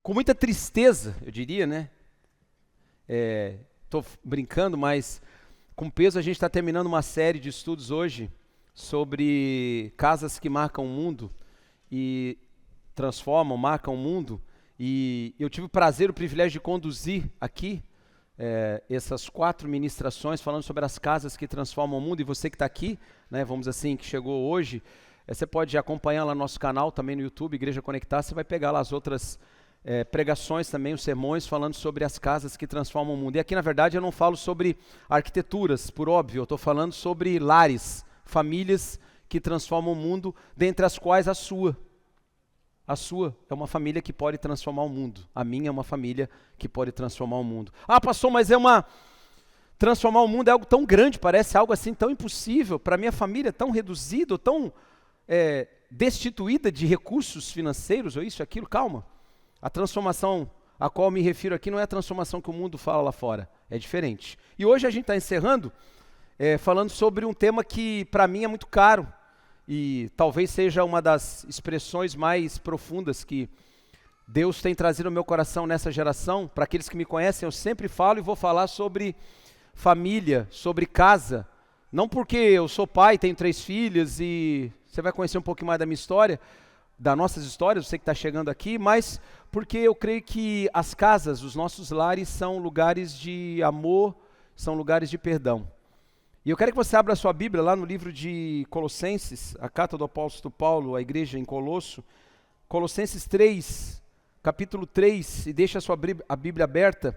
com muita tristeza, eu diria, né? Estou brincando, mas com peso a gente está terminando uma série de estudos hoje sobre casas que marcam o mundo e marcam o mundo. E eu tive o prazer, o privilégio de conduzir aqui essas 4 ministrações falando sobre as casas que transformam o mundo. E você que está aqui, né, vamos dizer assim, que chegou hoje, você pode acompanhar lá no nosso canal, também no YouTube, Igreja Conectar, você vai pegar lá as outras pregações também, os sermões falando sobre as casas que transformam o mundo. E aqui, na verdade, eu não falo sobre arquiteturas, por óbvio, eu estou falando sobre lares, famílias que transformam o mundo, dentre as quais a sua. A sua é uma família que pode transformar o mundo. A minha é uma família que pode transformar o mundo. Ah, pastor, mas transformar o mundo é algo tão grande, parece algo assim tão impossível. Para minha família, tão reduzido, tão destituída de recursos financeiros, ou isso, aquilo. Calma. A transformação a qual eu me refiro aqui não é a transformação que o mundo fala lá fora. É diferente. E hoje a gente está encerrando falando sobre um tema que para mim é muito caro. E talvez seja uma das expressões mais profundas que Deus tem trazido ao meu coração nessa geração. Para aqueles que me conhecem, eu sempre falo e vou falar sobre família, sobre casa. Não porque eu sou pai, tenho 3 filhas e você vai conhecer um pouquinho mais da minha história, das nossas histórias, você que está chegando aqui, mas porque eu creio que as casas, os nossos lares são lugares de amor, são lugares de perdão. E eu quero que você abra a sua Bíblia lá no livro de Colossenses, a carta do apóstolo Paulo à igreja em Colosso, Colossenses 3, capítulo 3, e deixa a Bíblia aberta.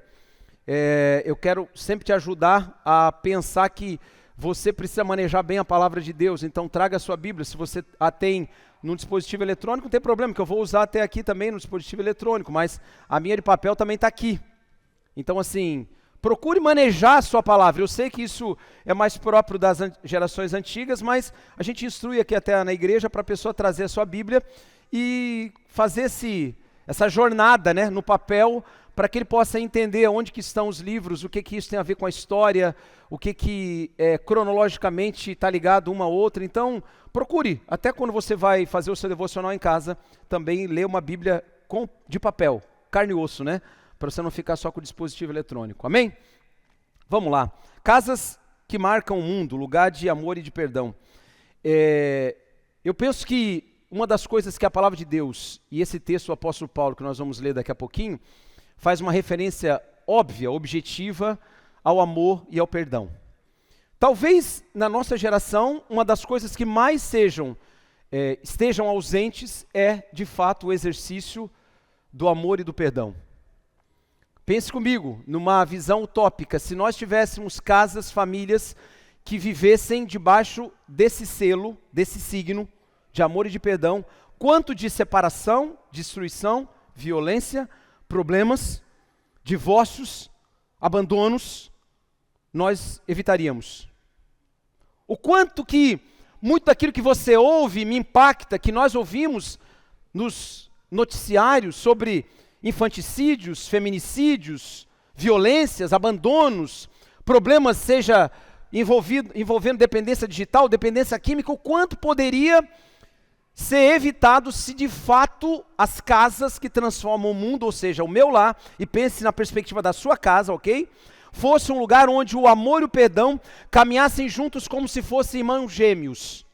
Eu quero sempre te ajudar a pensar que você precisa manejar bem a palavra de Deus, então traga a sua Bíblia. Se você a tem no dispositivo eletrônico, não tem problema, que eu vou usar até aqui também no dispositivo eletrônico, mas a minha de papel também está aqui. Então assim, procure manejar a sua palavra. Eu sei que isso é mais próprio das gerações antigas, mas a gente instrui aqui até na igreja para a pessoa trazer a sua Bíblia e fazer essa jornada, né, no papel, para que ele possa entender onde que estão os livros, o que isso tem a ver com a história, o que cronologicamente está ligado uma a outra. Então, procure, até quando você vai fazer o seu devocional em casa, também ler uma Bíblia de papel, carne e osso, né? Para você não ficar só com o dispositivo eletrônico. Amém? Vamos lá. Casas que marcam o mundo, lugar de amor e de perdão. Eu penso que uma das coisas que a palavra de Deus, e esse texto do apóstolo Paulo, que nós vamos ler daqui a pouquinho, faz uma referência óbvia, objetiva, ao amor e ao perdão. Talvez na nossa geração, uma das coisas que mais estejam ausentes é, de fato, o exercício do amor e do perdão. Pense comigo, numa visão utópica, se nós tivéssemos casas, famílias que vivessem debaixo desse selo, desse signo de amor e de perdão, quanto de separação, destruição, violência, problemas, divórcios, abandonos, nós evitaríamos. O quanto que muito daquilo que você ouve me impacta, que nós ouvimos nos noticiários sobre infanticídios, feminicídios, violências, abandonos, problemas seja envolvendo dependência digital, dependência química, o quanto poderia ser evitado se de fato as casas que transformam o mundo, ou seja, o meu lar, e pense na perspectiva da sua casa, ok? Fosse um lugar onde o amor e o perdão caminhassem juntos como se fossem irmãos gêmeos.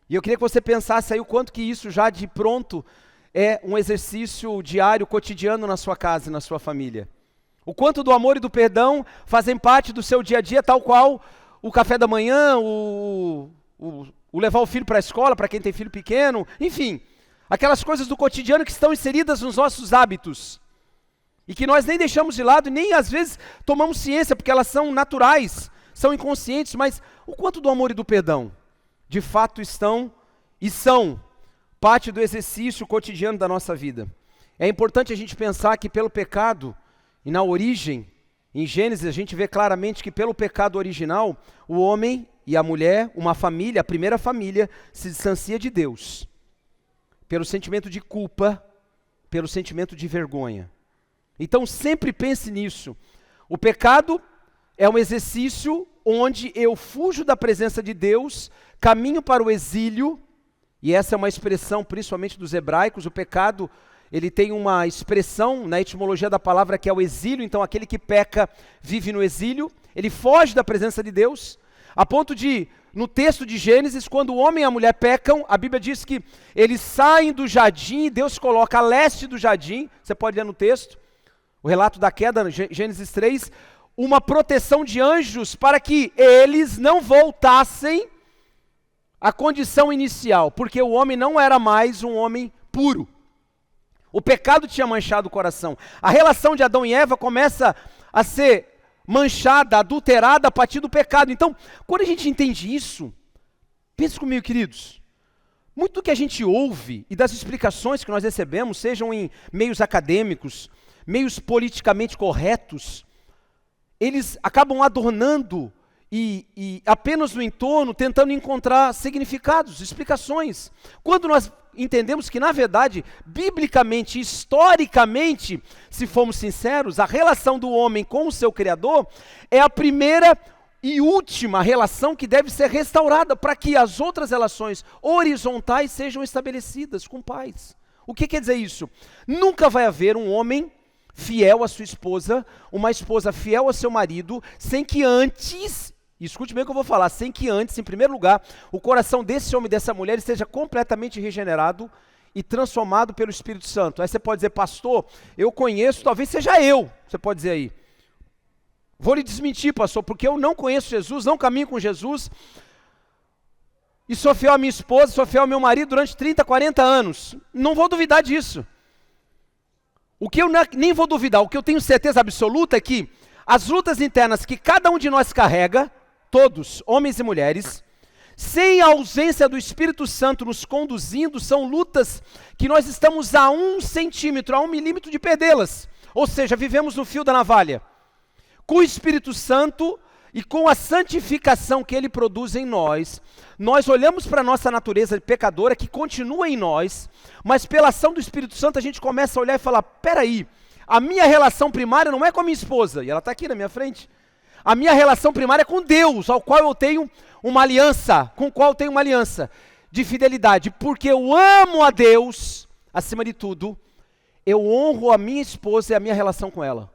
E eu queria que você pensasse aí o quanto que isso já de pronto é um exercício diário, cotidiano na sua casa e na sua família. O quanto do amor e do perdão fazem parte do seu dia a dia, tal qual o café da manhã, o levar o filho para a escola, para quem tem filho pequeno, enfim, aquelas coisas do cotidiano que estão inseridas nos nossos hábitos e que nós nem deixamos de lado e nem às vezes tomamos ciência porque elas são naturais, são inconscientes, mas o quanto do amor e do perdão de fato estão e são parte do exercício cotidiano da nossa vida. É importante a gente pensar que pelo pecado e na origem, em Gênesis a gente vê claramente que pelo pecado original, o homem e a mulher, uma família, a primeira família, se distancia de Deus. Pelo sentimento de culpa, pelo sentimento de vergonha. Então sempre pense nisso. O pecado é um exercício onde eu fujo da presença de Deus, caminho para o exílio, e essa é uma expressão principalmente dos hebraicos. O pecado ele tem uma expressão na etimologia da palavra que é o exílio. Então aquele que peca vive no exílio, ele foge da presença de Deus, a ponto de, no texto de Gênesis, quando o homem e a mulher pecam, a Bíblia diz que eles saem do jardim e Deus coloca a leste do jardim, você pode ler no texto, o relato da queda, Gênesis 3, uma proteção de anjos para que eles não voltassem à condição inicial, porque o homem não era mais um homem puro. O pecado tinha manchado o coração. A relação de Adão e Eva começa a ser manchada, adulterada a partir do pecado. Então, quando a gente entende isso, pense comigo, queridos, muito do que a gente ouve e das explicações que nós recebemos, sejam em meios acadêmicos, meios politicamente corretos, eles acabam adornando e apenas no entorno, tentando encontrar significados, explicações. Quando nós entendemos que, na verdade, biblicamente, historicamente, se formos sinceros, a relação do homem com o seu Criador é a primeira e última relação que deve ser restaurada para que as outras relações horizontais sejam estabelecidas com paz. O que quer dizer isso? Nunca vai haver um homem fiel à sua esposa, uma esposa fiel ao seu marido, sem que antes, escute bem o que eu vou falar, sem que antes, em primeiro lugar, o coração desse homem e dessa mulher esteja completamente regenerado e transformado pelo Espírito Santo. Aí você pode dizer, pastor, eu conheço, talvez seja eu, você pode dizer aí. Vou lhe desmentir, pastor, porque eu não conheço Jesus, não caminho com Jesus, e sou fiel à minha esposa, sou fiel ao meu marido durante 30, 40 anos. Não vou duvidar disso. O que eu nem vou duvidar, o que eu tenho certeza absoluta é que as lutas internas que cada um de nós carrega, todos, homens e mulheres, sem a ausência do Espírito Santo nos conduzindo, são lutas que nós estamos a 1 centímetro, a 1 milímetro de perdê-las. Ou seja, vivemos no fio da navalha. Com o Espírito Santo e com a santificação que Ele produz em nós, nós olhamos para a nossa natureza pecadora que continua em nós, mas pela ação do Espírito Santo a gente começa a olhar e falar, peraí, a minha relação primária não é com a minha esposa, e ela está aqui na minha frente. A minha relação primária é com Deus, ao qual eu tenho uma aliança, com o qual eu tenho uma aliança de fidelidade, porque eu amo a Deus, acima de tudo, eu honro a minha esposa e a minha relação com ela.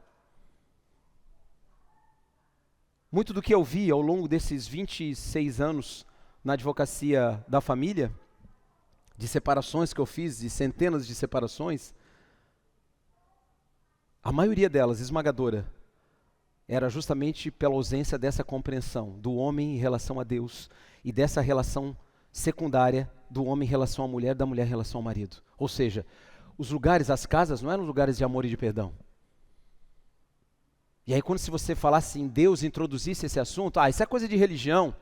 Muito do que eu vi ao longo desses 26 anos na advocacia da família, de separações que eu fiz, de centenas de separações, a maioria delas, esmagadora, era justamente pela ausência dessa compreensão do homem em relação a Deus e dessa relação secundária do homem em relação à mulher, da mulher em relação ao marido. Ou seja, os lugares, as casas não eram lugares de amor e de perdão. E aí quando se você falasse em Deus, introduzisse esse assunto, isso é coisa de religião,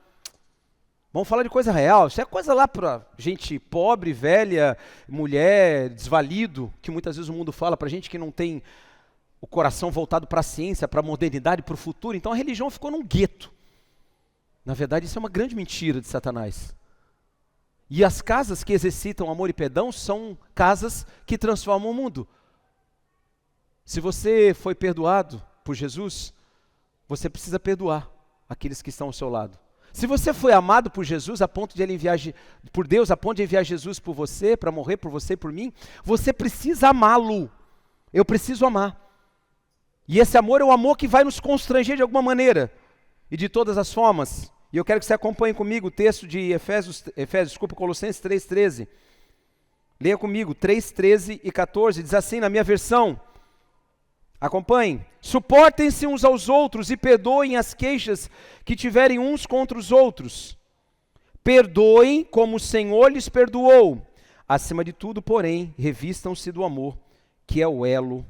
vamos falar de coisa real, isso é coisa lá para gente pobre, velha, mulher, desvalido, que muitas vezes o mundo fala para gente que não tem o coração voltado para a ciência, para a modernidade, para o futuro. Então a religião ficou num gueto. Na verdade isso é uma grande mentira de Satanás. E as casas que exercitam amor e perdão são casas que transformam o mundo. Se você foi perdoado por Jesus, você precisa perdoar aqueles que estão ao seu lado. Se você foi amado por Jesus a ponto de ele enviar, por Deus, a ponto de enviar Jesus por você, para morrer por você e por mim, você precisa amá-lo. Eu preciso amar. E esse amor é o amor que vai nos constranger de alguma maneira e de todas as formas. E eu quero que você acompanhe comigo o texto de Colossenses 3,13. Leia comigo, 3:13 e 14, diz assim na minha versão. Acompanhem. Suportem-se uns aos outros e perdoem as queixas que tiverem uns contra os outros. Perdoem como o Senhor lhes perdoou. Acima de tudo, porém, revistam-se do amor, que é o elo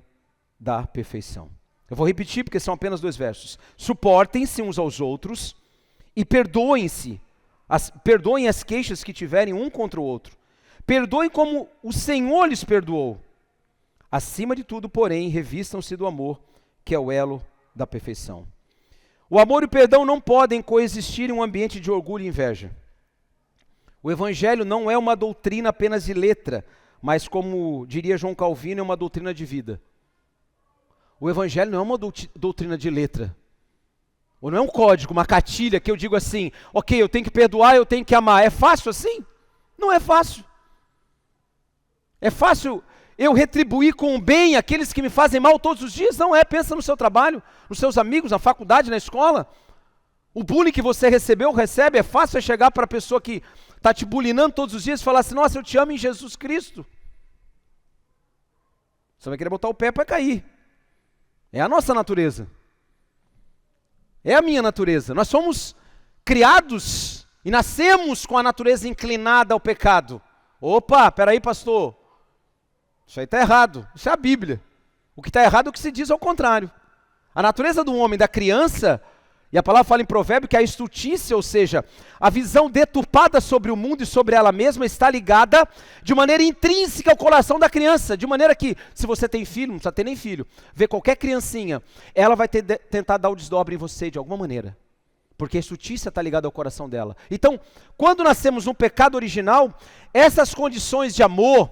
da perfeição. Eu vou repetir porque são apenas 2 versos. Suportem-se uns aos outros e perdoem as queixas que tiverem um contra o outro. Perdoem como o Senhor lhes perdoou. Acima de tudo, porém, revistam-se do amor, que é o elo da perfeição. O amor e o perdão não podem coexistir em um ambiente de orgulho e inveja. O Evangelho não é uma doutrina apenas de letra, mas, como diria João Calvino, é uma doutrina de vida. O Evangelho não é uma doutrina de letra. Ou não é um código, uma cartilha que eu digo assim, ok, eu tenho que perdoar, eu tenho que amar. É fácil assim? Não é fácil. É fácil eu retribuir com o bem aqueles que me fazem mal todos os dias? Não é. Pensa no seu trabalho, nos seus amigos, na faculdade, na escola. O bullying que você recebeu, recebe, é fácil chegar para a pessoa que está te bullyingando todos os dias e falar assim, nossa, eu te amo em Jesus Cristo. Você vai querer botar o pé para cair. É a nossa natureza. É a minha natureza. Nós somos criados e nascemos com a natureza inclinada ao pecado. Opa, peraí, pastor. Isso aí está errado. Isso é a Bíblia. O que está errado é o que se diz ao contrário. A natureza do homem, da criança, e a palavra fala em Provérbio que a estultícia, ou seja, a visão deturpada sobre o mundo e sobre ela mesma, está ligada de maneira intrínseca ao coração da criança. De maneira que, se você tem filho, não precisa ter nem filho, vê qualquer criancinha, ela vai tentar dar o desdobre em você de alguma maneira. Porque a estultícia está ligada ao coração dela. Então, quando nascemos no pecado original, essas condições de amor,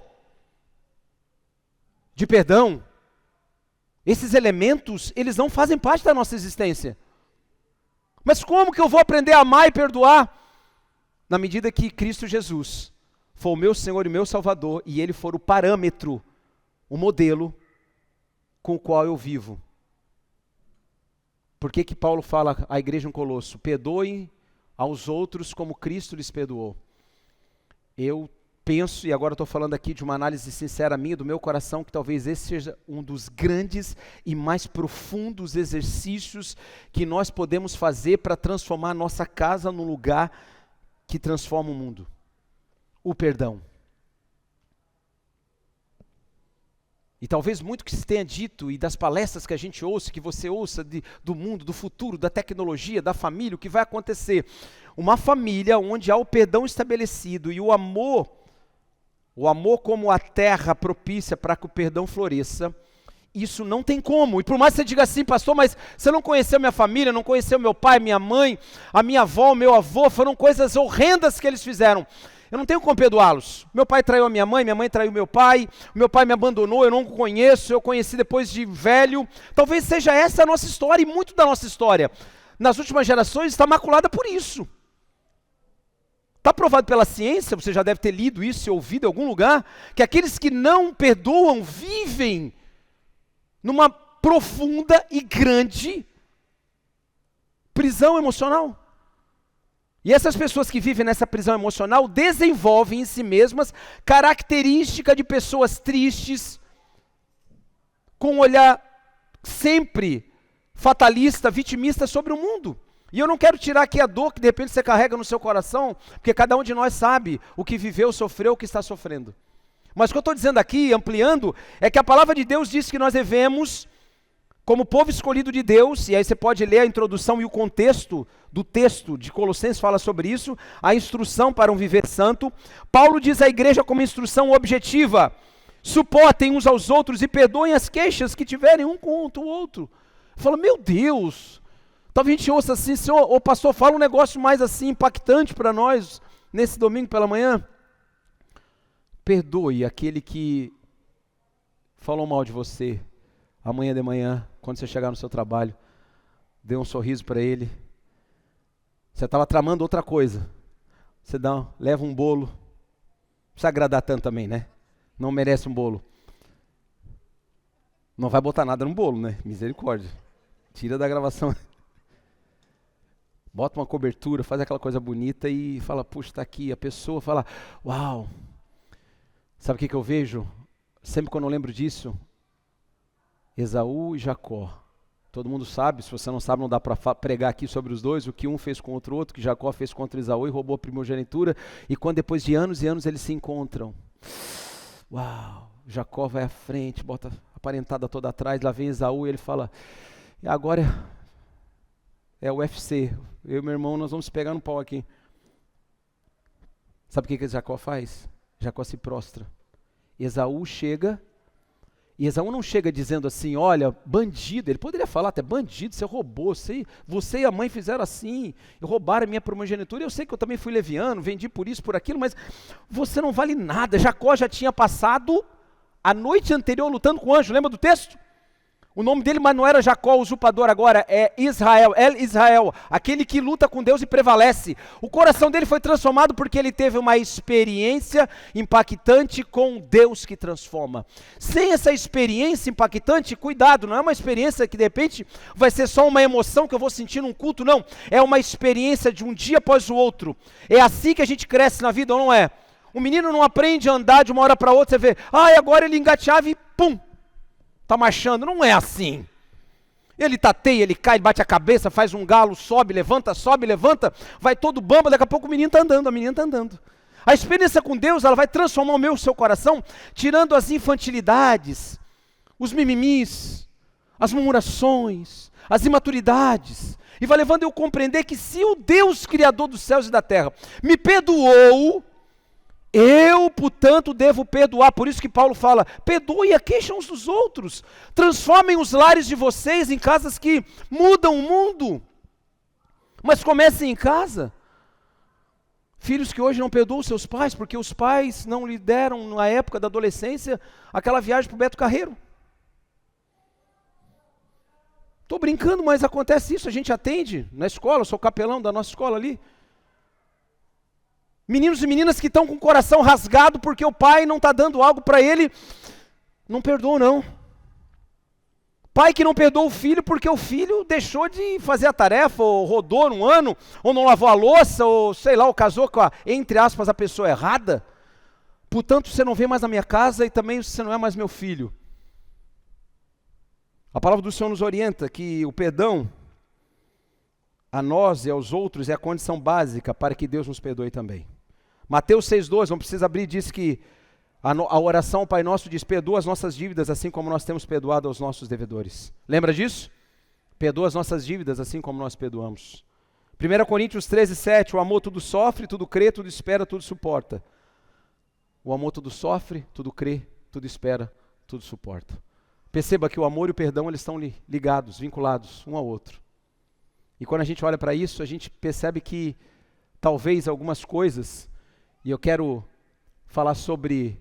de perdão, esses elementos, eles não fazem parte da nossa existência. Mas como que eu vou aprender a amar e perdoar? Na medida que Cristo Jesus for o meu Senhor e meu Salvador, e Ele for o parâmetro, o modelo com o qual eu vivo. Por que que Paulo fala à igreja em Colosso? Perdoem aos outros como Cristo lhes perdoou. Eu penso, e agora estou falando aqui de uma análise sincera minha, do meu coração, que talvez esse seja um dos grandes e mais profundos exercícios que nós podemos fazer para transformar a nossa casa num lugar que transforma o mundo. O perdão. E talvez muito que se tenha dito, e das palestras que a gente ouça, que você ouça do mundo, do futuro, da tecnologia, da família, o que vai acontecer. Uma família onde há o perdão estabelecido e o amor como a terra propícia para que o perdão floresça, isso não tem como. E por mais que você diga assim, pastor, mas você não conheceu minha família, não conheceu meu pai, minha mãe, a minha avó, o meu avô, foram coisas horrendas que eles fizeram. Eu não tenho como perdoá-los. Meu pai traiu a minha mãe traiu meu pai me abandonou, eu não o conheço, eu conheci depois de velho. Talvez seja essa a nossa história, e muito da nossa história, nas últimas gerações, está maculada por isso. Está provado pela ciência, você já deve ter lido isso e ouvido em algum lugar, que aqueles que não perdoam vivem numa profunda e grande prisão emocional. E essas pessoas que vivem nessa prisão emocional desenvolvem em si mesmas característica de pessoas tristes, com um olhar sempre fatalista, vitimista sobre o mundo. E eu não quero tirar aqui a dor que de repente você carrega no seu coração, porque cada um de nós sabe o que viveu, sofreu, o que está sofrendo. Mas o que eu estou dizendo aqui, ampliando, é que a palavra de Deus diz que nós devemos, como povo escolhido de Deus, e aí você pode ler a introdução e o contexto do texto de Colossenses fala sobre isso, a instrução para um viver santo. Paulo diz à igreja como instrução objetiva: suportem uns aos outros e perdoem as queixas que tiverem um contra o outro. Fala, meu Deus, talvez a gente ouça assim, senhor, ô pastor, fala um negócio mais assim impactante para nós, nesse domingo pela manhã. Perdoe aquele que falou mal de você amanhã de manhã, quando você chegar no seu trabalho. Dê um sorriso para ele. Você estava tramando outra coisa. Você leva um bolo. Não precisa agradar tanto também, né? Não merece um bolo. Não vai botar nada no bolo, né? Misericórdia. Tira da gravação. Bota uma cobertura, faz aquela coisa bonita e fala, puxa, está aqui. A pessoa fala, uau. Sabe o que eu vejo? Sempre quando eu lembro disso, Esaú e Jacó. Todo mundo sabe, se você não sabe, não dá para pregar aqui sobre os dois, o que um fez contra o outro, que Jacó fez contra Esaú e roubou a primogenitura, e quando depois de anos e anos eles se encontram. Uau, Jacó vai à frente, bota a parentada toda atrás, lá vem Esaú e ele fala, e agora é o UFC, eu e meu irmão nós vamos pegar no pau aqui. Sabe o que Jacó faz? Jacó se prostra. Esaú chega, e Esaú não chega dizendo assim, olha, bandido, ele poderia falar até, bandido, você roubou, você e a mãe fizeram assim, roubaram a minha primogenitura, eu sei que eu também fui leviano, vendi por isso, por aquilo, mas você não vale nada. Jacó já tinha passado a noite anterior lutando com o anjo, lembra do texto? O nome dele, mas não era Jacó, o usurpador, agora é Israel, Israel, aquele que luta com Deus e prevalece. O coração dele foi transformado porque ele teve uma experiência impactante com Deus que transforma. Sem essa experiência impactante, cuidado, não é uma experiência que de repente vai ser só uma emoção que eu vou sentir num culto, não. É uma experiência de um dia após o outro. É assim que a gente cresce na vida, ou não é? O menino não aprende a andar de uma hora para outra, você vê, agora ele engateava e pum! Está marchando, não é assim. Ele tateia, ele cai, ele bate a cabeça, faz um galo, sobe, levanta, vai todo bamba, daqui a pouco o menino está andando, a menina está andando. A experiência com Deus, ela vai transformar o seu coração, tirando as infantilidades, os mimimis, as murmurações, as imaturidades, e vai levando eu a compreender que se o Deus Criador dos céus e da terra me perdoou, eu, portanto, devo perdoar. Por isso que Paulo fala, perdoe a queixa uns dos outros. Transformem os lares de vocês em casas que mudam o mundo. Mas comecem em casa. Filhos que hoje não perdoam seus pais, porque os pais não lhe deram, na época da adolescência, aquela viagem para o Beto Carreiro. Estou brincando, mas acontece isso, a gente atende na escola, eu sou capelão da nossa escola ali. Meninos e meninas que estão com o coração rasgado porque o pai não está dando algo para ele, não perdoa não. Pai que não perdoa o filho porque o filho deixou de fazer a tarefa, ou rodou num ano, ou não lavou a louça, ou sei lá, ou casou com entre aspas, a pessoa errada. Portanto, você não vem mais na minha casa e também você não é mais meu filho. A palavra do Senhor nos orienta que o perdão a nós e aos outros é a condição básica para que Deus nos perdoe também. Mateus 6,12, não precisa abrir, diz que a oração ao Pai Nosso diz, perdoa as nossas dívidas assim como nós temos perdoado aos nossos devedores. Lembra disso? Perdoa as nossas dívidas assim como nós perdoamos. 1 Coríntios 13,7, o amor tudo sofre, tudo crê, tudo espera, tudo suporta. O amor tudo sofre, tudo crê, tudo espera, tudo suporta. Perceba que o amor e o perdão eles estão ligados, vinculados um ao outro. E quando a gente olha para isso, a gente percebe que talvez algumas coisas, e eu quero falar sobre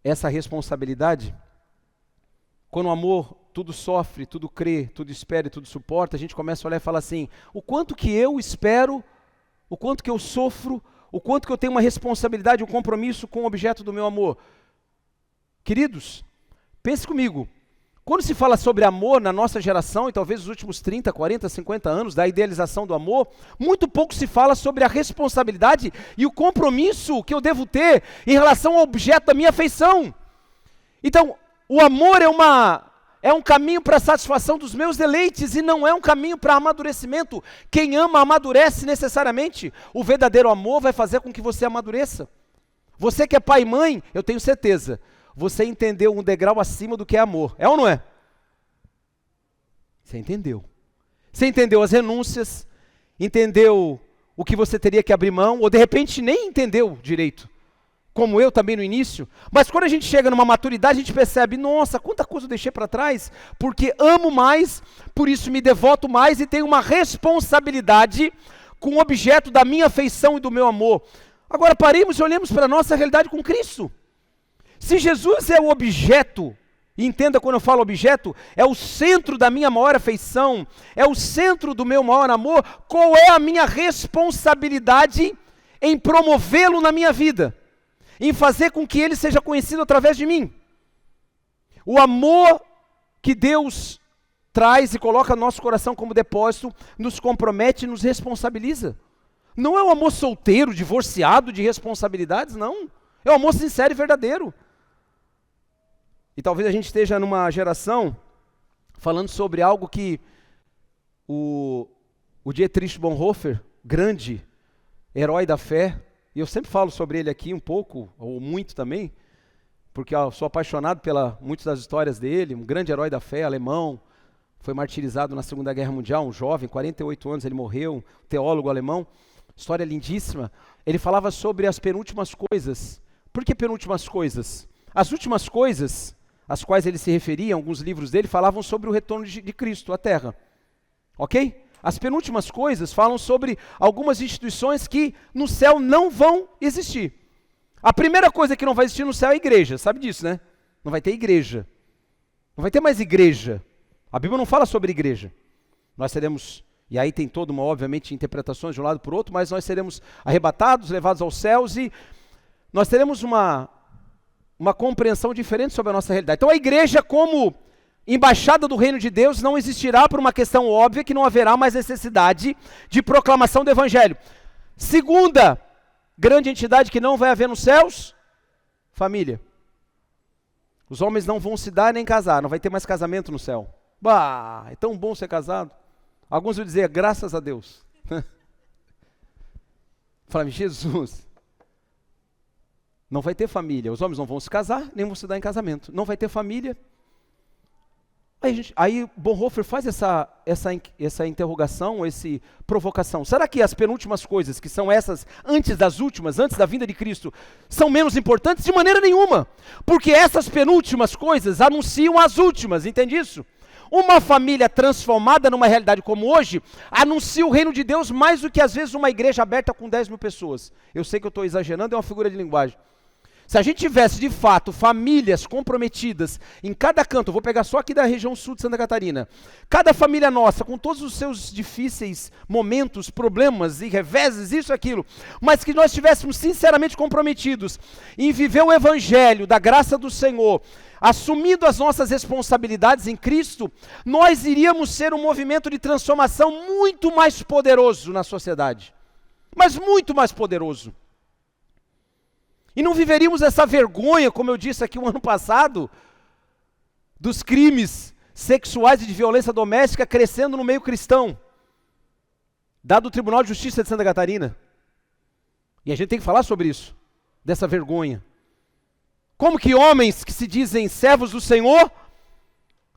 essa responsabilidade, quando o amor tudo sofre, tudo crê, tudo espera e tudo suporta, a gente começa a olhar e falar assim, o quanto que eu espero, o quanto que eu sofro, o quanto que eu tenho uma responsabilidade, um compromisso com o objeto do meu amor. Queridos, pense comigo, quando se fala sobre amor na nossa geração, e talvez nos últimos 30, 40, 50 anos da idealização do amor, muito pouco se fala sobre a responsabilidade e o compromisso que eu devo ter em relação ao objeto da minha afeição. Então, o amor é um caminho para a satisfação dos meus deleites e não é um caminho para amadurecimento. Quem ama amadurece necessariamente. O verdadeiro amor vai fazer com que você amadureça. Você que é pai e mãe, eu tenho certeza, você entendeu um degrau acima do que é amor. É ou não é? Você entendeu. Você entendeu as renúncias, entendeu o que você teria que abrir mão, ou de repente nem entendeu direito, como eu também no início. Mas quando a gente chega numa maturidade, a gente percebe, nossa, quanta coisa eu deixei para trás, porque amo mais, por isso me devoto mais e tenho uma responsabilidade com o objeto da minha afeição e do meu amor. Agora paremos e olhemos para a nossa realidade com Cristo. Se Jesus é o objeto, e entenda quando eu falo objeto, é o centro da minha maior afeição, é o centro do meu maior amor, qual é a minha responsabilidade em promovê-lo na minha vida? Em fazer com que ele seja conhecido através de mim? O amor que Deus traz e coloca no nosso coração como depósito, nos compromete e nos responsabiliza. Não é um amor solteiro, divorciado de responsabilidades, não. É um amor sincero e verdadeiro. E talvez a gente esteja numa geração falando sobre algo que o Dietrich Bonhoeffer, grande herói da fé, e eu sempre falo sobre ele aqui um pouco, ou muito também, porque eu sou apaixonado por muitas das histórias dele, um grande herói da fé, alemão, foi martirizado na Segunda Guerra Mundial, um jovem, 48 anos ele morreu, um teólogo alemão, história lindíssima. Ele falava sobre as penúltimas coisas. Por que penúltimas coisas? As últimas coisas às quais ele se referia, alguns livros dele, falavam sobre o retorno de Cristo à Terra. Ok? As penúltimas coisas falam sobre algumas instituições que no céu não vão existir. A primeira coisa que não vai existir no céu é a igreja, sabe disso, né? Não vai ter igreja. Não vai ter mais igreja. A Bíblia não fala sobre igreja. Nós seremos, e aí tem toda uma, obviamente, interpretações de um lado para o outro, mas nós seremos arrebatados, levados aos céus e nós teremos uma compreensão diferente sobre a nossa realidade. Então a igreja, como embaixada do reino de Deus, não existirá por uma questão óbvia que não haverá mais necessidade de proclamação do evangelho. Segunda grande entidade que não vai haver nos céus, família. Os homens não vão se dar nem casar, não vai ter mais casamento no céu. Bah, é tão bom ser casado. Alguns vão dizer, graças a Deus. Fala, Jesus, não vai ter família. Os homens não vão se casar, nem vão se dar em casamento. Não vai ter família. Aí Bonhoeffer faz essa interrogação, essa provocação. Será que as penúltimas coisas, que são essas antes das últimas, antes da vinda de Cristo, são menos importantes? De maneira nenhuma. Porque essas penúltimas coisas anunciam as últimas, entende isso? Uma família transformada numa realidade como hoje, anuncia o reino de Deus mais do que às vezes uma igreja aberta com 10 mil pessoas. Eu sei que eu estou exagerando, é uma figura de linguagem. Se a gente tivesse, de fato, famílias comprometidas em cada canto, eu vou pegar só aqui da região sul de Santa Catarina, cada família nossa, com todos os seus difíceis momentos, problemas e reveses, isso e aquilo, mas que nós estivéssemos sinceramente comprometidos em viver o evangelho da graça do Senhor, assumindo as nossas responsabilidades em Cristo, nós iríamos ser um movimento de transformação muito mais poderoso na sociedade, mas muito mais poderoso. E não viveríamos essa vergonha, como eu disse aqui o ano passado, dos crimes sexuais e de violência doméstica crescendo no meio cristão, dado o Tribunal de Justiça de Santa Catarina. E a gente tem que falar sobre isso, dessa vergonha. Como que homens que se dizem servos do Senhor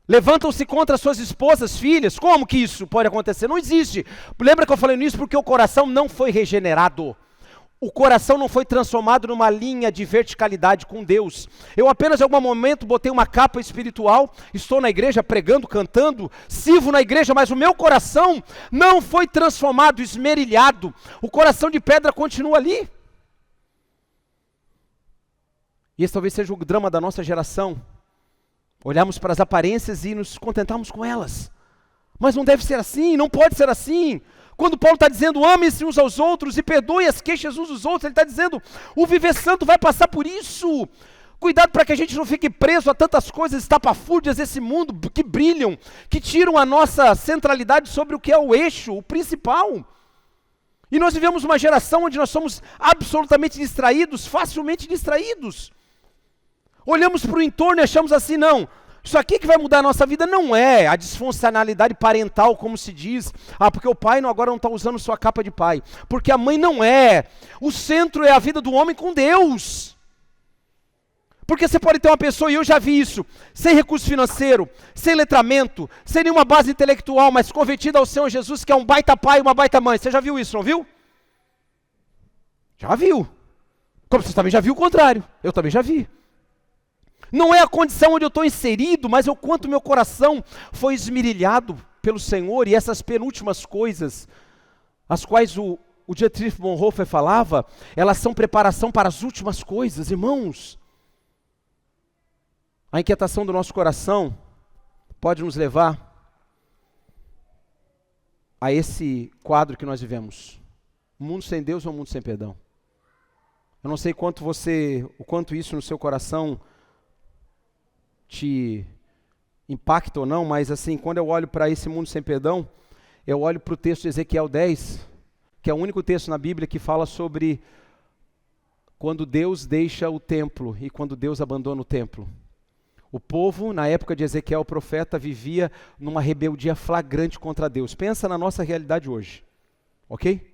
levantam-se contra suas esposas, filhas? Como que isso pode acontecer? Não existe. Lembra que eu falei nisso? Porque o coração não foi regenerado. O coração não foi transformado numa linha de verticalidade com Deus. Eu apenas em algum momento botei uma capa espiritual, estou na igreja pregando, cantando, sirvo na igreja, mas o meu coração não foi transformado, esmerilhado. O coração de pedra continua ali. E esse talvez seja o drama da nossa geração. Olharmos para as aparências e nos contentarmos com elas. Mas não deve ser assim, não pode ser assim. Quando Paulo está dizendo, amem-se uns aos outros e perdoem as queixas uns dos outros, ele está dizendo, o viver santo vai passar por isso. Cuidado para que a gente não fique preso a tantas coisas estapafúrdias desse mundo que brilham, que tiram a nossa centralidade sobre o que é o eixo, o principal. E nós vivemos uma geração onde nós somos absolutamente distraídos, facilmente distraídos. Olhamos para o entorno e achamos assim, não, isso aqui que vai mudar a nossa vida não é a disfuncionalidade parental, como se diz. Porque o pai agora não está usando sua capa de pai. Porque a mãe não é. O centro é a vida do homem com Deus. Porque você pode ter uma pessoa, e eu já vi isso, sem recurso financeiro, sem letramento, sem nenhuma base intelectual, mas convertida ao Senhor Jesus, que é um baita pai e uma baita mãe. Você já viu isso, não viu? Já viu. Como você também já viu o contrário. Eu também já vi. Não é a condição onde eu estou inserido, mas é o quanto meu coração foi esmerilhado pelo Senhor. E essas penúltimas coisas, as quais o Dietrich Bonhoeffer falava, elas são preparação para as últimas coisas, irmãos. A inquietação do nosso coração pode nos levar a esse quadro que nós vivemos. Um mundo sem Deus ou um mundo sem perdão. Eu não sei o quanto isso no seu coração te impacta ou não, mas assim, quando eu olho para esse mundo sem perdão, eu olho para o texto de Ezequiel 10, que é o único texto na Bíblia que fala sobre quando Deus deixa o templo e quando Deus abandona o templo. O povo, na época de Ezequiel, o profeta, vivia numa rebeldia flagrante contra Deus. Pensa na nossa realidade hoje, ok?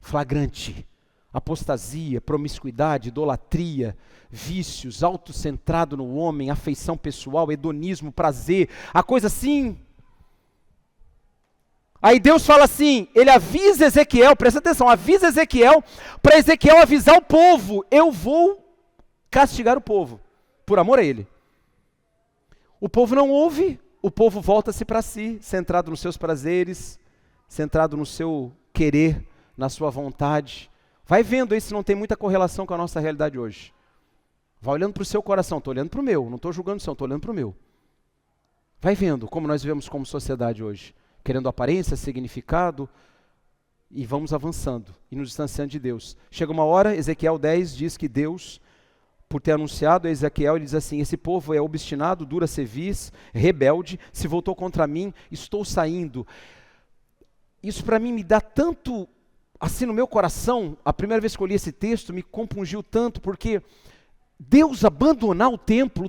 Flagrante. Apostasia, promiscuidade, idolatria, vícios, autocentrado no homem, afeição pessoal, hedonismo, prazer, a coisa assim. Aí Deus fala assim, ele avisa Ezequiel, presta atenção, avisa Ezequiel, para Ezequiel avisar o povo, eu vou castigar o povo, por amor a ele. O povo não ouve, o povo volta-se para si, centrado nos seus prazeres, centrado no seu querer, na sua vontade. Vai vendo aí se não tem muita correlação com a nossa realidade hoje. Vai olhando para o seu coração, estou olhando para o meu, não estou julgando o seu, estou olhando para o meu. Vai vendo como nós vivemos como sociedade hoje, querendo aparência, significado, e vamos avançando e nos distanciando de Deus. Chega uma hora, Ezequiel 10 diz que Deus, por ter anunciado a Ezequiel, ele diz assim: esse povo é obstinado, dura cerviz, rebelde, se voltou contra mim, estou saindo. Isso para mim me dá tanto, assim no meu coração, a primeira vez que eu li esse texto me compungiu tanto, porque Deus abandonar o templo,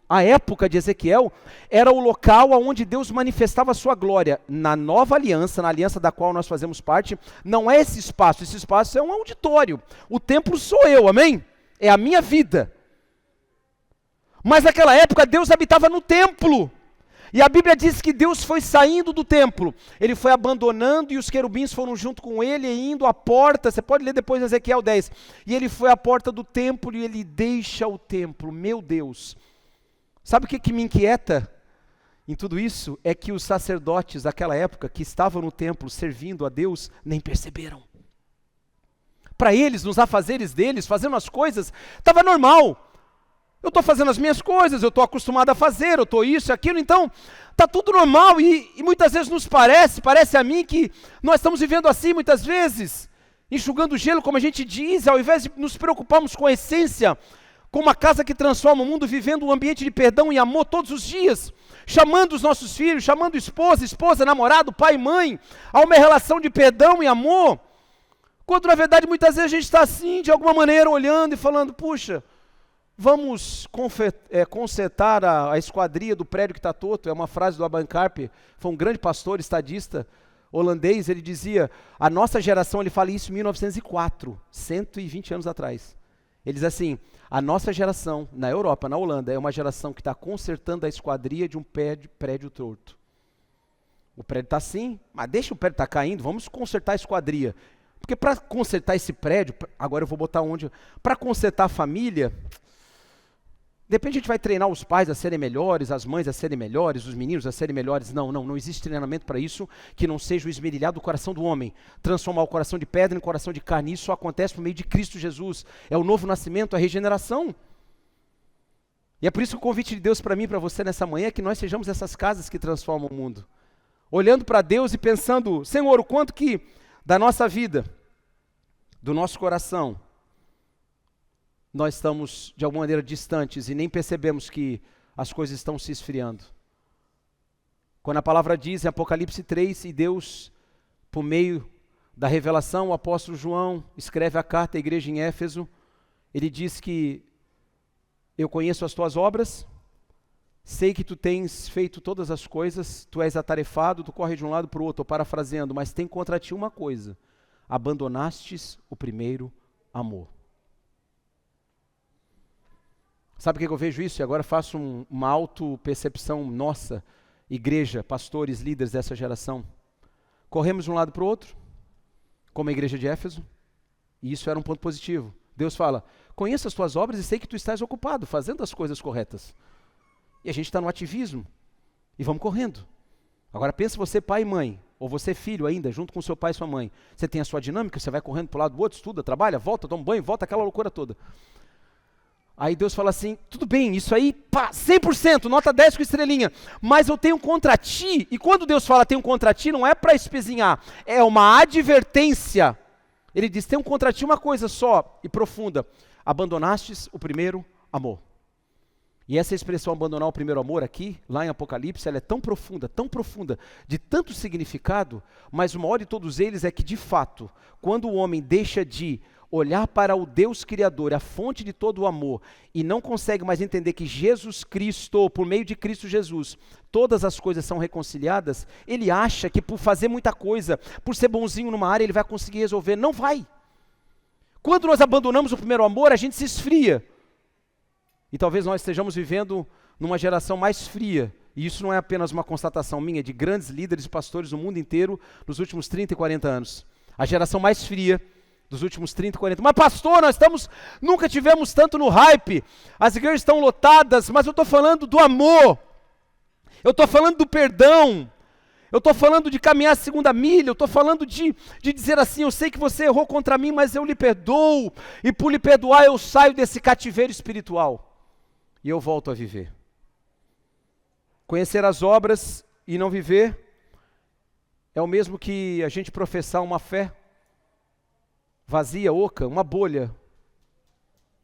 a época de Ezequiel, era o local onde Deus manifestava a sua glória. Na nova aliança, na aliança da qual nós fazemos parte, não é esse espaço é um auditório. O templo sou eu, amém? É a minha vida. Mas naquela época Deus habitava no templo. E a Bíblia diz que Deus foi saindo do templo. Ele foi abandonando e os querubins foram junto com ele e indo à porta. Você pode ler depois em Ezequiel 10. E ele foi à porta do templo e ele deixa o templo. Meu Deus. Sabe o que me inquieta em tudo isso? É que os sacerdotes daquela época que estavam no templo servindo a Deus nem perceberam. Para eles, nos afazeres deles, fazendo as coisas, estava normal. Eu estou fazendo as minhas coisas, eu estou acostumado a fazer, eu estou isso e aquilo, então está tudo normal e muitas vezes nos parece a mim que nós estamos vivendo assim muitas vezes, enxugando gelo, como a gente diz, ao invés de nos preocuparmos com a essência, com uma casa que transforma o mundo, vivendo um ambiente de perdão e amor todos os dias, chamando os nossos filhos, chamando esposa, namorado, pai e mãe, a uma relação de perdão e amor, quando na verdade muitas vezes a gente está assim, de alguma maneira, olhando e falando, puxa, vamos consertar a esquadria do prédio que está torto. É uma frase do Abraham Kuyper, foi um grande pastor, estadista holandês. Ele dizia, a nossa geração, ele fala isso em 1904, 120 anos atrás. Ele diz assim, a nossa geração, na Europa, na Holanda, é uma geração que está consertando a esquadria de um prédio torto. O prédio está assim, mas deixa o prédio estar caindo, vamos consertar a esquadria. Porque para consertar esse prédio, agora eu vou botar onde? Para consertar a família, de repente a gente vai treinar os pais a serem melhores, as mães a serem melhores, os meninos a serem melhores. Não existe treinamento para isso que não seja o esmerilhar do coração do homem. Transformar o coração de pedra em coração de carne. Isso só acontece por meio de Cristo Jesus. É o novo nascimento, a regeneração. E é por isso que o convite de Deus para mim e para você nessa manhã é que nós sejamos essas casas que transformam o mundo. Olhando para Deus e pensando, Senhor, o quanto que da nossa vida, do nosso coração, nós estamos de alguma maneira distantes e nem percebemos que as coisas estão se esfriando. Quando a palavra diz em Apocalipse 3, e Deus, por meio da revelação, o apóstolo João escreve a carta à igreja em Éfeso, ele diz que eu conheço as tuas obras, sei que tu tens feito todas as coisas, tu és atarefado, tu corre de um lado para o outro, estou parafraseando, mas tem contra ti uma coisa, abandonastes o primeiro amor. Sabe o que eu vejo isso? E agora faço uma auto-percepção nossa, igreja, pastores, líderes dessa geração. Corremos de um lado para o outro, como a igreja de Éfeso, e isso era um ponto positivo. Deus fala, conheço as tuas obras e sei que tu estás ocupado, fazendo as coisas corretas. E a gente está no ativismo, e vamos correndo. Agora pensa você pai e mãe, ou você filho ainda, junto com seu pai e sua mãe. Você tem a sua dinâmica, você vai correndo para o lado do outro, estuda, trabalha, volta, toma um banho, volta, aquela loucura toda. Aí Deus fala assim, tudo bem, isso aí, pá, 100%, nota 10 com estrelinha, mas eu tenho contra ti, e quando Deus fala tenho contra ti, não é para espezinhar, é uma advertência. Ele diz, tenho contra ti uma coisa só e profunda, abandonastes o primeiro amor. E essa expressão abandonar o primeiro amor aqui, lá em Apocalipse, ela é tão profunda, de tanto significado, mas o maior de todos eles é que de fato, quando o homem deixa de olhar para o Deus Criador, a fonte de todo o amor, e não consegue mais entender que Jesus Cristo, por meio de Cristo Jesus, todas as coisas são reconciliadas, ele acha que por fazer muita coisa, por ser bonzinho numa área, ele vai conseguir resolver. Não vai. Quando nós abandonamos o primeiro amor, a gente se esfria. E talvez nós estejamos vivendo numa geração mais fria, e isso não é apenas uma constatação minha, de grandes líderes e pastores do mundo inteiro nos últimos 30 e 40 anos. A geração mais fria dos últimos 30 e 40. Mas pastor, nunca tivemos tanto no hype, as igrejas estão lotadas, mas eu estou falando do amor, eu estou falando do perdão, eu estou falando de caminhar a segunda milha, eu estou falando de dizer assim, eu sei que você errou contra mim, mas eu lhe perdoo, e por lhe perdoar eu saio desse cativeiro espiritual, e eu volto a viver. Conhecer as obras e não viver é o mesmo que a gente professar uma fé vazia, oca, uma bolha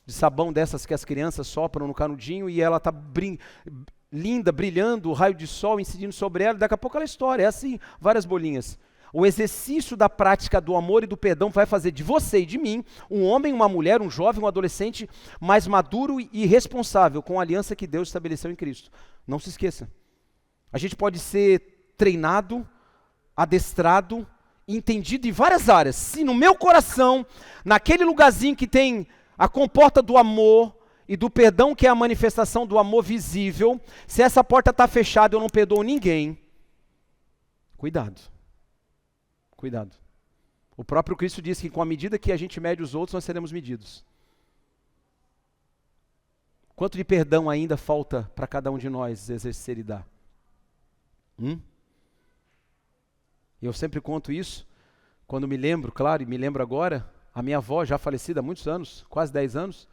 de sabão dessas que as crianças sopram no canudinho e ela está linda, brilhando, o raio de sol incidindo sobre ela, daqui a pouco ela estoura, é assim, várias bolinhas. O exercício da prática do amor e do perdão vai fazer de você e de mim um homem, uma mulher, um jovem, um adolescente mais maduro e responsável com a aliança que Deus estabeleceu em Cristo. Não se esqueça. A gente pode ser treinado, adestrado, entendido em várias áreas. Se no meu coração, naquele lugarzinho que tem a comporta do amor e do perdão, que é a manifestação do amor visível, se essa porta está fechada, eu não perdoo ninguém. Cuidado. Cuidado. O próprio Cristo disse que com a medida que a gente mede os outros, nós seremos medidos. Quanto de perdão ainda falta para cada um de nós exercer e dar? Eu sempre conto isso, quando me lembro, claro, e me lembro agora, a minha avó, já falecida há muitos anos, quase 10 anos,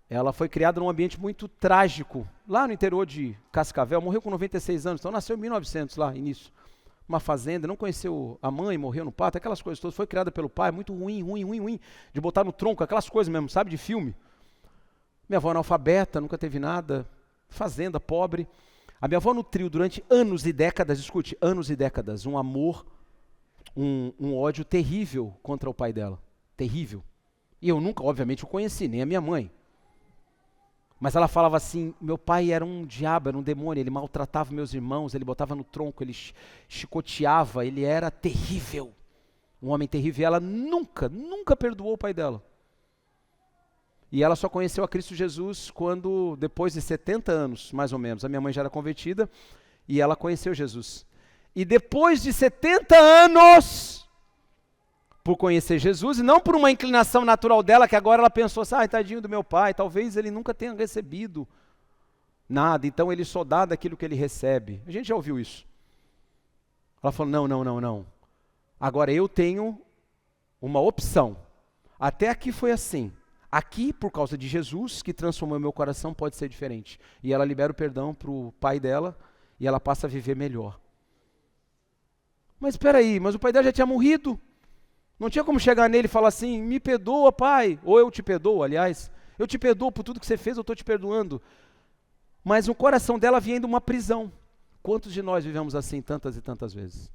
ela foi criada num ambiente muito trágico, lá no interior de Cascavel, morreu com 96 anos, então nasceu em 1900 lá, início. Uma fazenda, não conheceu a mãe, morreu no parto, aquelas coisas todas, foi criada pelo pai, muito ruim, de botar no tronco, aquelas coisas mesmo, sabe, de filme. Minha avó analfabeta, nunca teve nada, fazenda, pobre. A minha avó nutriu durante anos e décadas, escute, anos e décadas, um amor, um ódio terrível contra o pai dela, terrível. E eu nunca, obviamente, o conheci, nem a minha mãe. Mas ela falava assim, meu pai era um diabo, era um demônio, ele maltratava meus irmãos, ele botava no tronco, ele chicoteava, ele era terrível. Um homem terrível. E ela nunca perdoou o pai dela. E ela só conheceu a Cristo Jesus quando, depois de 70 anos, mais ou menos, a minha mãe já era convertida, e ela conheceu Jesus. E depois de 70 anos, por conhecer Jesus, e não por uma inclinação natural dela, que agora ela pensou assim, tadinho do meu pai, talvez ele nunca tenha recebido nada, então ele só dá daquilo que ele recebe. A gente já ouviu isso. Ela falou, não. Agora eu tenho uma opção. Até aqui foi assim. Aqui, por causa de Jesus, que transformou meu coração, pode ser diferente. E ela libera o perdão para o pai dela, e ela passa a viver melhor. Mas espera aí, mas o pai dela já tinha morrido. Não tinha como chegar nele e falar assim, me perdoa, pai. Ou eu te perdoo, aliás. Eu te perdoo por tudo que você fez, eu estou te perdoando. Mas o coração dela vinha de uma prisão. Quantos de nós vivemos assim tantas e tantas vezes?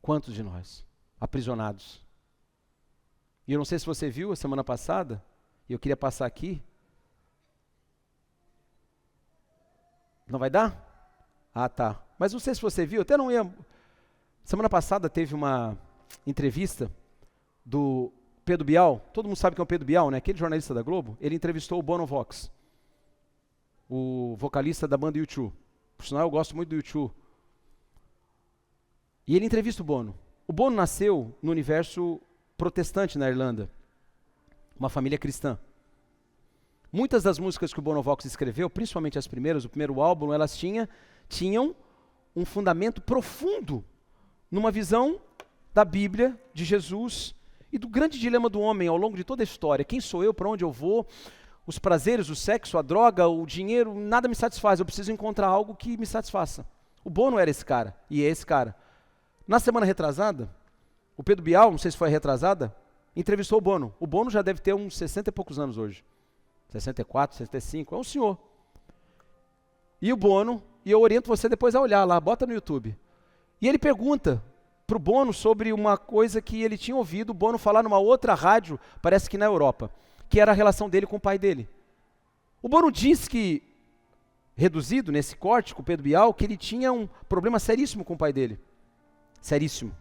Quantos de nós? Aprisionados. E eu não sei se você viu a semana passada, e eu queria passar aqui. Não vai dar? Ah, tá. Mas não sei se você viu, até não ia... Semana passada teve uma entrevista do Pedro Bial. Todo mundo sabe quem é o Pedro Bial, né? Aquele jornalista da Globo. Ele entrevistou o Bono Vox, o vocalista da banda U2. Por sinal, eu gosto muito do U2. E ele entrevista o Bono. O Bono nasceu no universo protestante na Irlanda, uma família cristã. Muitas das músicas que o Bono Vox escreveu, principalmente as primeiras, o primeiro álbum, elas tinham um fundamento profundo numa visão da Bíblia, de Jesus e do grande dilema do homem ao longo de toda a história. Quem sou eu, para onde eu vou, os prazeres, o sexo, a droga, o dinheiro, nada me satisfaz, eu preciso encontrar algo que me satisfaça. O Bono era esse cara, e é esse cara. Na semana retrasada, o Pedro Bial, não sei se foi retrasada, entrevistou o Bono. O Bono já deve ter uns 60 e poucos anos hoje. 64, 65, é um senhor. E o Bono, e eu oriento você depois a olhar lá, bota no YouTube. E ele pergunta para o Bono sobre uma coisa que ele tinha ouvido o Bono falar numa outra rádio, parece que na Europa, que era a relação dele com o pai dele. O Bono disse que, reduzido nesse corte com o Pedro Bial, que ele tinha um problema seríssimo com o pai dele. Seríssimo.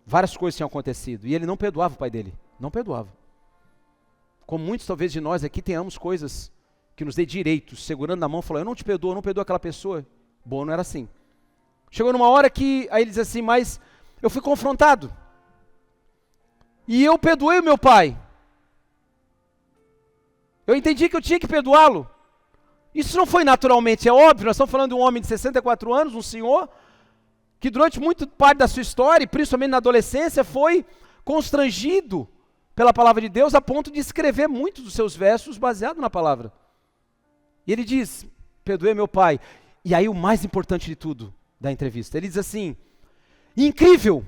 Várias coisas tinham acontecido, e ele não perdoava o pai dele. Não perdoava. Como muitos, talvez, de nós aqui tenhamos coisas que nos dê direitos, segurando na mão, falando, eu não te perdoo, eu não perdoo aquela pessoa. Bono era assim. Chegou numa hora que, aí ele diz assim, mas eu fui confrontado. E eu perdoei o meu pai. Eu entendi que eu tinha que perdoá-lo. Isso não foi naturalmente, é óbvio, nós estamos falando de um homem de 64 anos, um senhor, que durante muito parte da sua história, e principalmente na adolescência, foi constrangido pela palavra de Deus, a ponto de escrever muitos dos seus versos baseados na palavra. E ele diz, perdoei meu pai. E aí o mais importante de tudo da entrevista, ele diz assim, incrível,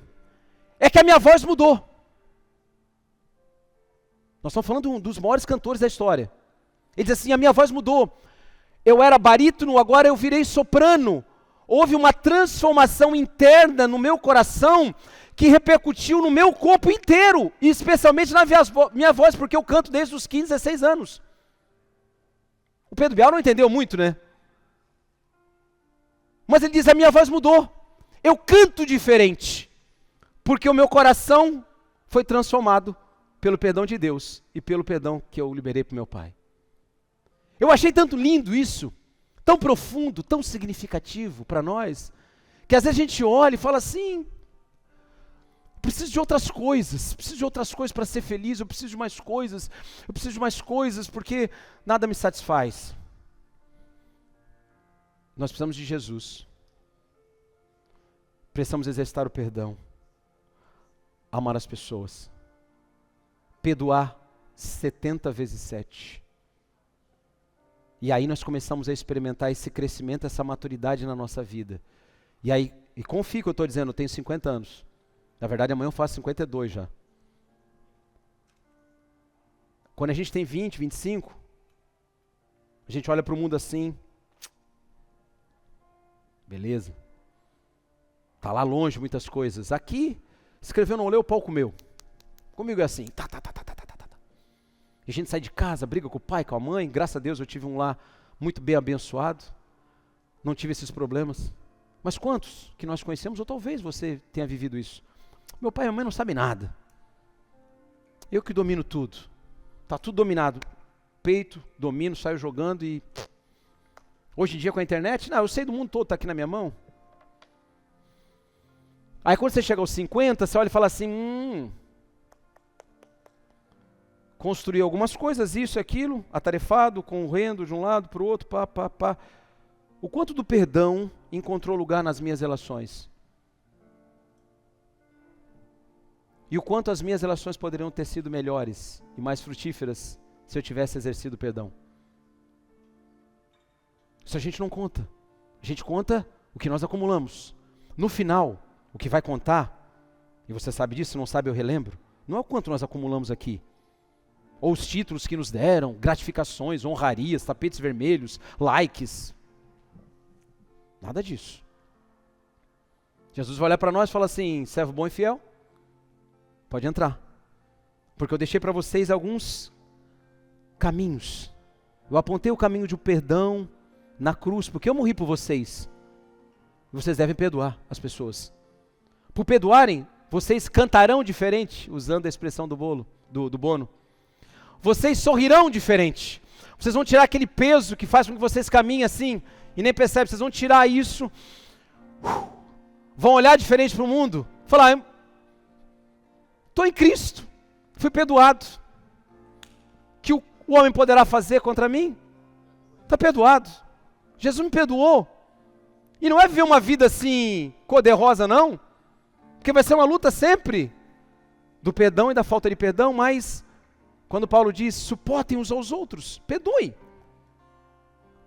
é que a minha voz mudou. Nós estamos falando de um dos maiores cantores da história. Ele diz assim, a minha voz mudou. Eu era barítono, agora eu virei soprano. Houve uma transformação interna no meu coração que repercutiu no meu corpo inteiro, e especialmente na minha voz, porque eu canto desde os 15, 16 anos. O Pedro Bial não entendeu muito, né? Mas ele diz, a minha voz mudou. Eu canto diferente, porque o meu coração foi transformado pelo perdão de Deus e pelo perdão que eu liberei para o meu pai. Eu achei tanto lindo isso, tão profundo, tão significativo para nós, que às vezes a gente olha e fala assim, preciso de outras coisas para ser feliz, eu preciso de mais coisas, porque nada me satisfaz. Nós precisamos de Jesus. Precisamos exercitar o perdão, amar as pessoas, perdoar 70 vezes 7. E aí nós começamos a experimentar esse crescimento, essa maturidade na nossa vida. E aí, e confie que eu estou dizendo, eu tenho 50 anos. Na verdade, amanhã eu faço 52 já. Quando a gente tem 20, 25, a gente olha para o mundo assim, beleza. Está lá longe muitas coisas. Aqui, escreveu, não leu, o pau comeu. Comigo é assim, E a gente sai de casa, briga com o pai, com a mãe. Graças a Deus eu tive um lar muito bem abençoado. Não tive esses problemas. Mas quantos que nós conhecemos, ou talvez você tenha vivido isso? Meu pai e a mãe não sabem nada. Eu que domino tudo. Está tudo dominado. Peito, domino, saio jogando e... Hoje em dia com a internet, não, eu sei do mundo todo, está aqui na minha mão. Aí quando você chega aos 50, você olha e fala assim, construir algumas coisas, isso e aquilo, atarefado, correndo de um lado para o outro, pá. O quanto do perdão encontrou lugar nas minhas relações? E o quanto as minhas relações poderiam ter sido melhores e mais frutíferas se eu tivesse exercido o perdão? Isso a gente não conta. A gente conta o que nós acumulamos. No final, o que vai contar, e você sabe disso, se não sabe eu relembro, não é o quanto nós acumulamos aqui. Ou os títulos que nos deram, gratificações, honrarias, tapetes vermelhos, likes. Nada disso. Jesus vai olhar para nós e fala assim, servo bom e fiel, pode entrar. Porque eu deixei para vocês alguns caminhos. Eu apontei o caminho de perdão na cruz, porque eu morri por vocês. Vocês devem perdoar as pessoas. Por perdoarem, vocês cantarão diferente, usando a expressão do Bono. Vocês sorrirão diferente. Vocês vão tirar aquele peso que faz com que vocês caminhem assim e nem percebem. Vocês vão tirar isso. Vão olhar diferente para o mundo. Falar, estou em Cristo. Fui perdoado. Que o homem poderá fazer contra mim? Está perdoado. Jesus me perdoou. E não é viver uma vida assim, cor-de-rosa não. Porque vai ser uma luta sempre do perdão e da falta de perdão, mas quando Paulo diz, suportem uns aos outros, perdoem.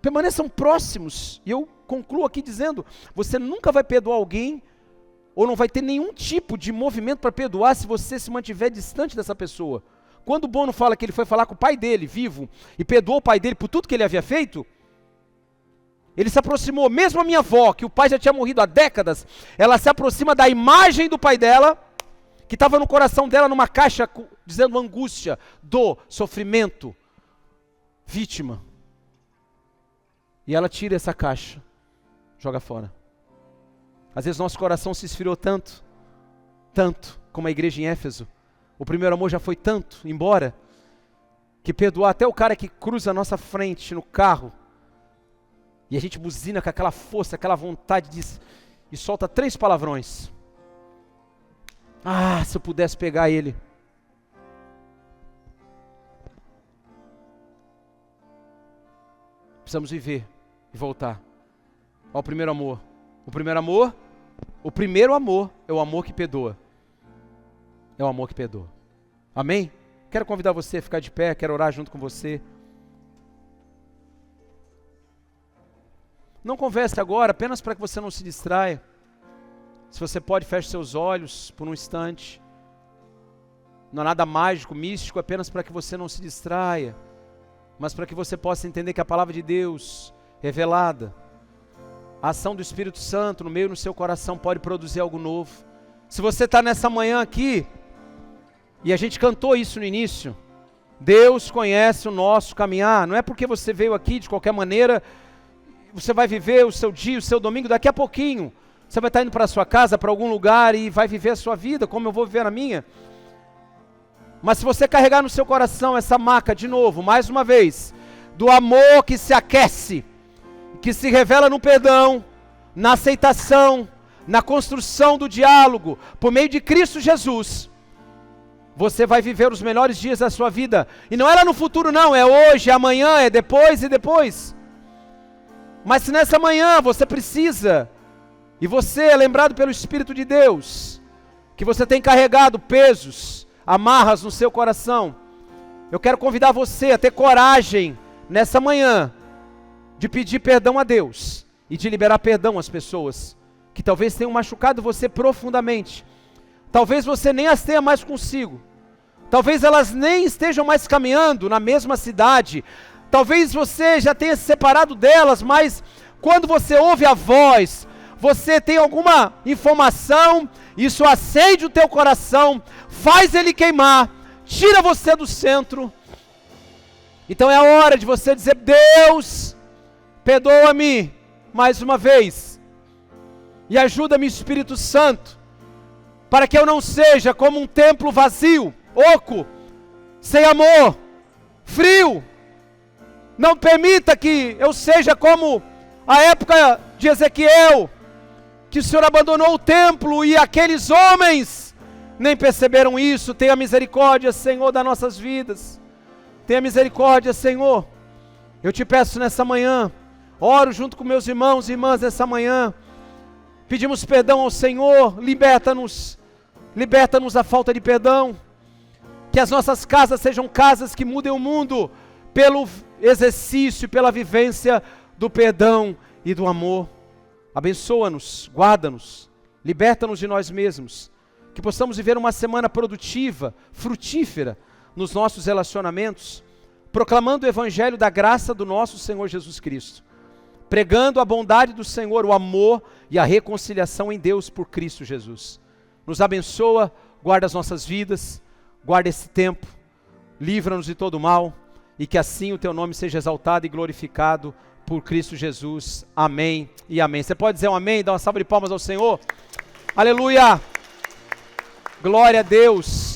Permaneçam próximos. E eu concluo aqui dizendo, você nunca vai perdoar alguém, ou não vai ter nenhum tipo de movimento para perdoar se você se mantiver distante dessa pessoa. Quando o Bono fala que ele foi falar com o pai dele, vivo, e perdoou o pai dele por tudo que ele havia feito, ele se aproximou, mesmo a minha avó, que o pai já tinha morrido há décadas, ela se aproxima da imagem do pai dela, que estava no coração dela numa caixa, dizendo angústia, dor, sofrimento, vítima. E ela tira essa caixa, joga fora. Às vezes nosso coração se esfriou tanto, como a igreja em Éfeso. O primeiro amor já foi tanto embora, que perdoar até o cara que cruza a nossa frente no carro, e a gente buzina com aquela força, aquela vontade e solta 3 palavrões. Ah, se eu pudesse pegar ele. Precisamos viver e voltar ao primeiro amor. O primeiro amor é o amor que perdoa. É o amor que perdoa. Amém? Quero convidar você a ficar de pé, quero orar junto com você. Não converse agora, apenas para que você não se distraia. Se você pode, feche seus olhos por um instante. Não há nada mágico, místico, apenas para que você não se distraia, mas para que você possa entender que a palavra de Deus, revelada, a ação do Espírito Santo no meio do seu coração pode produzir algo novo. Se você está nessa manhã aqui, e a gente cantou isso no início, Deus conhece o nosso caminhar. Não é porque você veio aqui de qualquer maneira, você vai viver o seu dia, o seu domingo, daqui a pouquinho você vai estar indo para a sua casa, para algum lugar e vai viver a sua vida, como eu vou viver a minha. Mas se você carregar no seu coração essa marca de novo, mais uma vez, do amor que se aquece, que se revela no perdão, na aceitação, na construção do diálogo, por meio de Cristo Jesus, você vai viver os melhores dias da sua vida. E não é lá no futuro não, é hoje, é amanhã, é depois e depois. Mas se nessa manhã você precisa, e você é lembrado pelo Espírito de Deus, que você tem carregado pesos, amarras no seu coração, eu quero convidar você a ter coragem nessa manhã de pedir perdão a Deus e de liberar perdão às pessoas que talvez tenham machucado você profundamente. Talvez você nem as tenha mais consigo, talvez elas nem estejam mais caminhando na mesma cidade, talvez você já tenha se separado delas, mas quando você ouve a voz, você tem alguma informação, isso acende o teu coração, faz ele queimar, tira você do centro. Então é a hora de você dizer: Deus, perdoa-me mais uma vez, e ajuda-me, Espírito Santo, para que eu não seja como um templo vazio, oco, sem amor, frio. Não permita que eu seja como a época de Ezequiel, que o Senhor abandonou o templo e aqueles homens nem perceberam isso. Tenha misericórdia, Senhor, das nossas vidas. Tenha misericórdia, Senhor. Eu te peço nessa manhã, oro junto com meus irmãos e irmãs nessa manhã, pedimos perdão ao Senhor, liberta-nos da falta de perdão, que as nossas casas sejam casas que mudem o mundo, pelo exercício, pela vivência do perdão e do amor. Abençoa-nos, guarda-nos, liberta-nos de nós mesmos, que possamos viver uma semana produtiva, frutífera, nos nossos relacionamentos, proclamando o evangelho da graça do nosso Senhor Jesus Cristo, pregando a bondade do Senhor, o amor e a reconciliação em Deus por Cristo Jesus. Nos abençoa, guarda as nossas vidas, guarda esse tempo, livra-nos de todo mal, e que assim o teu nome seja exaltado e glorificado por Cristo Jesus. Amém e amém. Você pode dizer um amém? Dá uma salva de palmas ao Senhor. Aleluia! Glória a Deus!